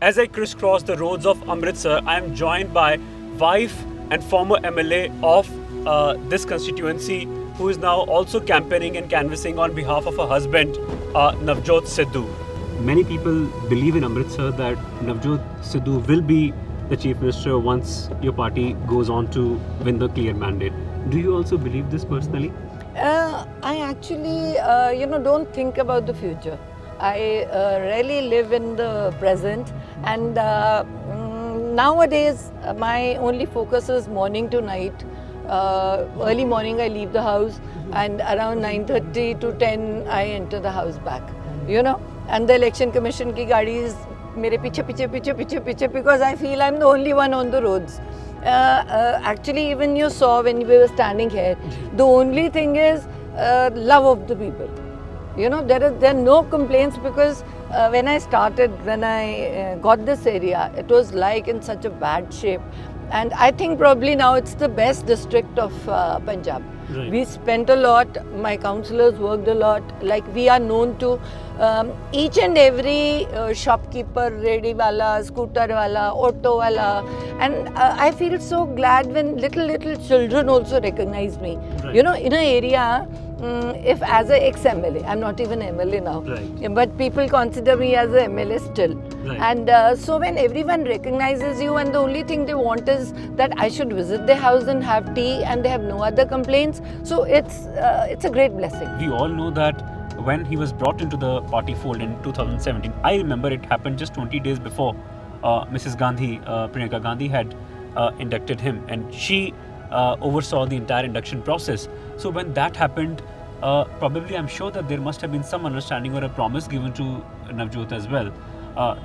As I crisscross the roads of Amritsar, I am joined by wife and former MLA of this constituency, who is now also campaigning and canvassing on behalf of her husband, Navjot Sidhu. Many people believe in Amritsar that Navjot Sidhu will be the Chief Minister once your party goes on to win the clear mandate. Do you also believe this personally? I actually, don't think about the future. I really live in the present, and nowadays my only focus is morning to night. Early morning I leave the house, and around 9:30 to 10 I enter the house back. And the election commission ki gaadi is mere piche because I feel I'm the only one on the roads. Actually, even you saw when we were standing here, the only thing is love of the people. There are no complaints, because when I got this area, it was like in such a bad shape. And I think probably now it's the best district of Punjab. Right. We spent a lot, my councillors worked a lot. Like, we are known to each and every shopkeeper, ready wala, scooter wala, auto wala. And I feel so glad when little children also recognize me. Right. In an area, if as a ex-MLA, I'm not even MLA now, Right. but people consider me as a MLA still. Right. And so when everyone recognizes you, and the only thing they want is that I should visit their house and have tea, and they have no other complaints, so it's a great blessing. We all know that when he was brought into the party fold in 2017, I remember it happened just 20 days before Mrs. Gandhi, Priyanka Gandhi had inducted him, and she oversaw the entire induction process. So when that happened, probably I'm sure that there must have been some understanding or a promise given to Navjot as well,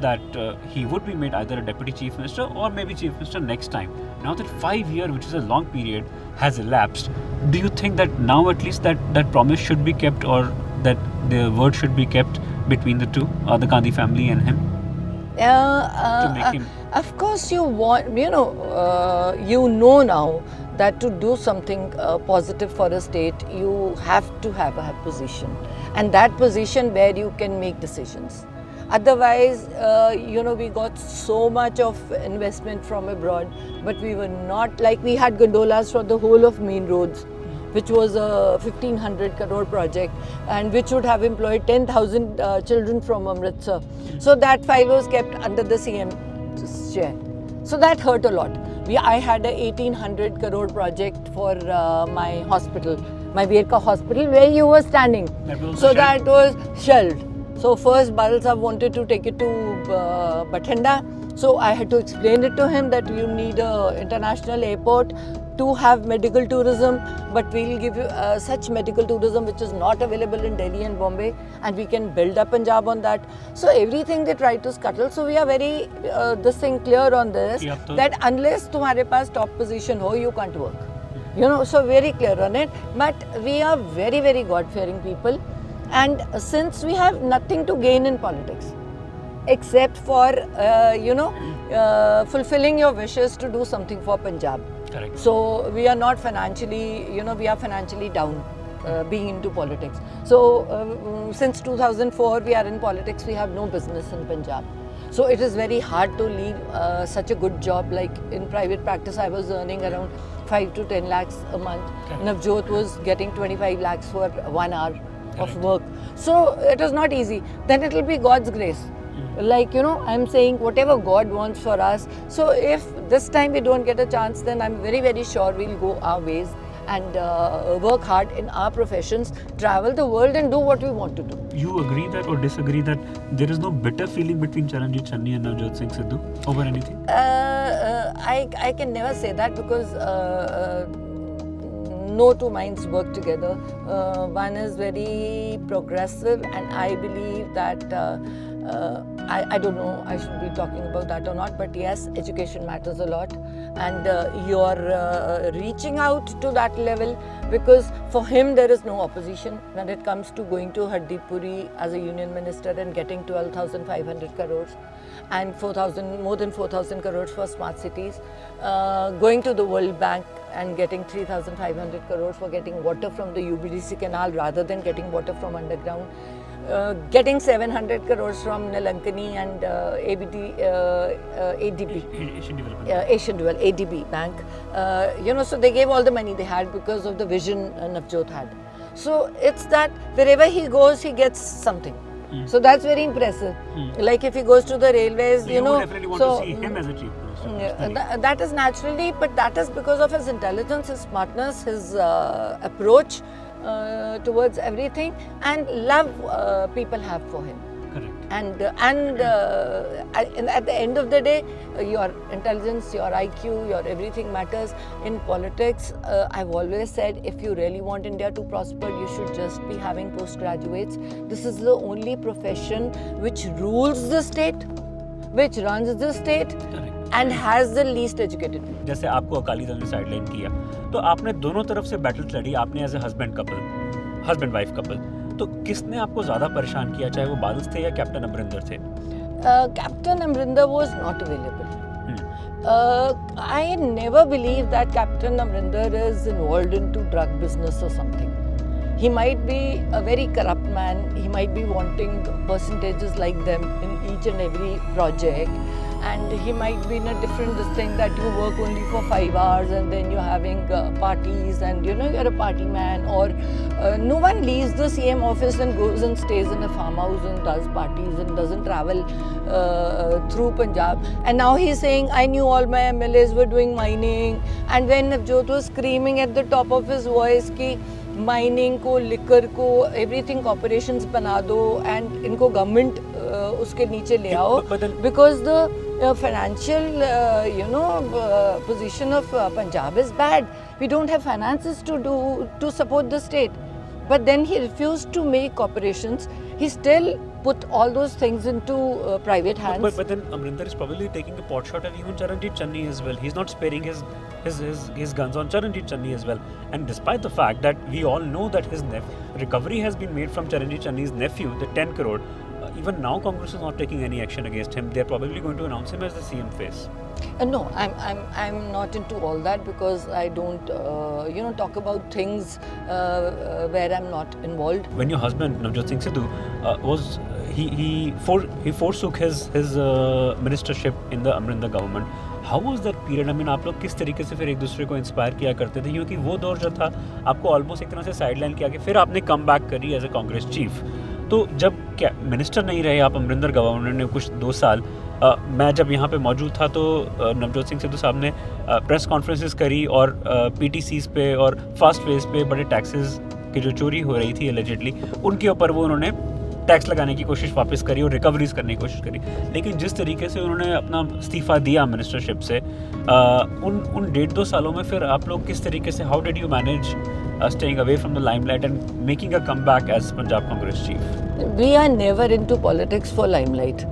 that he would be made either a deputy chief minister or maybe chief minister next time. Now that 5 years, which is a long period, has elapsed, do you think that now at least that promise should be kept, or that the word should be kept between the two, the Gandhi family and him? To make him... Of course, you want, now that to do something positive for a state, you have to have a position, and that position where you can make decisions. Otherwise, we got so much of investment from abroad, but we were not, like, we had gondolas for the whole of main roads, which was a 1,500 crore project, and which would have employed 10,000 children from Amritsar. So that file was kept under the CM's chair. So that hurt a lot. I had a 1,800 crore project for my hospital, my Verka hospital, where you were standing. So that was shelved. So first Badal Sahab wanted to take it to Bathinda. So I had to explain it to him that you need an international airport to have medical tourism, but we'll give you such medical tourism which is not available in Delhi and Bombay, and we can build up Punjab on that. So everything they try to scuttle. So we are very clear on this, that unless tumhare paas top position ho, you can't work. So very clear on it. But we are very, very God-fearing people, and since we have nothing to gain in politics, except for fulfilling your wishes to do something for Punjab. Correct. So we are not financially, we are financially down being into politics. So since 2004 we are in politics, we have no business in Punjab. So it is very hard to leave such a good job. Like in private practice, I was earning around 5 to 10 lakhs a month. Correct. Navjot was getting 25 lakhs for 1 hour of work. So it is not easy. Then it will be God's grace. Like, I'm saying whatever God wants for us. So if this time we don't get a chance, then I'm very, very sure we'll go our ways and work hard in our professions, travel the world and do what we want to do. You agree that or disagree that there is no bitter feeling between Charanjit Channi and Navjot Singh Sidhu over anything? I can never say that, because no two minds work together. One is very progressive, and I believe that I don't know, I should be talking about that or not, but yes, education matters a lot, and you're reaching out to that level, because for him there is no opposition when it comes to going to Hardipuri as a union minister and getting 12,500 crores and more than 4,000 crores for smart cities, going to the World Bank and getting 3,500 crores for getting water from the UBDC canal rather than getting water from underground. getting 700 crores from Nilankani and ADB, Asian Development. Asian Dual, ADB Bank. So they gave all the money they had because of the vision Navjot had. So it's that wherever he goes, he gets something. So that's very impressive. Like if he goes to the railways, So you would definitely want to see him as a chief minister. that is naturally, but that is because of his intelligence, his smartness, his approach towards everything, and love people have for him. Correct. And at the end of the day, your intelligence, your IQ, your everything matters in politics. I've always said, if you really want India to prosper, you should just be having postgraduates. This is the only profession which rules the state, which runs the state, and has the least educated people. जैसे आपको अकाली दल ने sideline किया, तो आपने दोनों तरफ से battles लड़ी, आपने as a husband wife couple, तो किसने आपको ज्यादा परेशान किया, चाहे वो बादल थे या कैप्टन अमरिंदर थे? Captain Amrinder was not available. I never believed that Captain Amrinder is involved into drug business or something. He might be a very corrupt man. He might be wanting percentages like them in each and every project. And he might be in a different thing that you work only for 5 hours and then you're having parties and you're a party man, or no one leaves the CM office and goes and stays in a farmhouse and does parties and doesn't travel through Punjab. And now he's saying, I knew all my MLAs were doing mining. And when Navjot was screaming at the top of his voice कि mining को, liquor को, everything corporations बना दो and इनको government उसके नीचे ले आओ, because the financial position of Punjab is bad. We don't have finances to support the state. But then he refused to make corporations. He still put all those things into private hands. But then Amrinder is probably taking a pot shot at even Charanjit Channi as well. He's not sparing his guns on Charanjit Channi as well. And despite the fact that we all know that his recovery has been made from Charanjit Channi's nephew, the 10 crore, even now Congress is not taking any action against him. They're probably going to announce him as the CM face. No, I'm not into all that, because I don't talk about things where I'm not involved. When your husband Navjot Singh Sidhu was he forsook his ministership in the Amrinder government. How was that period? I mean, आप लोग किस तरीके से फिर एक दूसरे को inspire किया करते थे, क्योंकि वो दौर जो था आपको ऑलमोस्ट एक तरह से साइडलाइन किया कि फिर आपने कम बैक करी एज ए कांग्रेस चीफ. तो जब क्या मिनिस्टर नहीं रहे आप अमरिंदर गवर्नर ने कुछ 2 साल, मैं जब यहाँ पे मौजूद था तो नवजोत सिंह सिद्धू साहब ने प्रेस कॉन्फ्रेंसेस करी और PTCs पे और फास्ट वेज पे बड़े टैक्सेस की जो चोरी हो रही थी एलिजिडली, उनके ऊपर वो उन्होंने टैक्स लगाने की कोशिश वापस करी और रिकवरीज करने की कोशिश करी. लेकिन जिस तरीके से उन्होंने अपना इस्तीफ़ा दिया मिनिस्टरशिप से, उन 1.5-2 सालों में फिर आप लोग किस तरीके से, how did you manage staying away from the limelight and making a comeback as Punjab Congress chief? We are never into politics for limelight.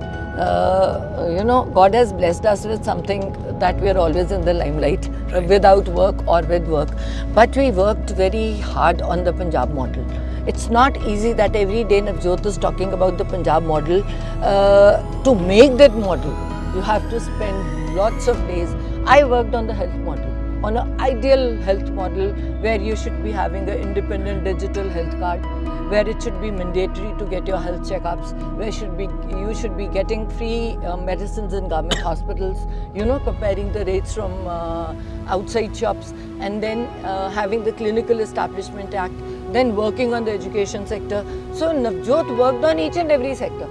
God has blessed us with something that we are always in the limelight, without work or with work. But we worked very hard on the Punjab model. It's not easy that every day Navjot is talking about the Punjab model. To make that model, you have to spend lots of days. I worked on the health model, on an ideal health model where you should be having an independent digital health card, where it should be mandatory to get your health checkups, where you should be getting free medicines in government hospitals, comparing the rates from outside shops, and then having the Clinical Establishment Act, then working on the education sector. So Navjot worked on each and every sector,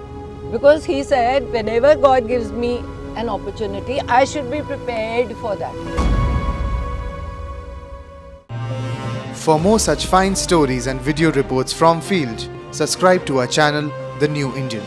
because he said, whenever God gives me an opportunity, I should be prepared for that. For more such fine stories and video reports from field, subscribe to our channel, The New Indian.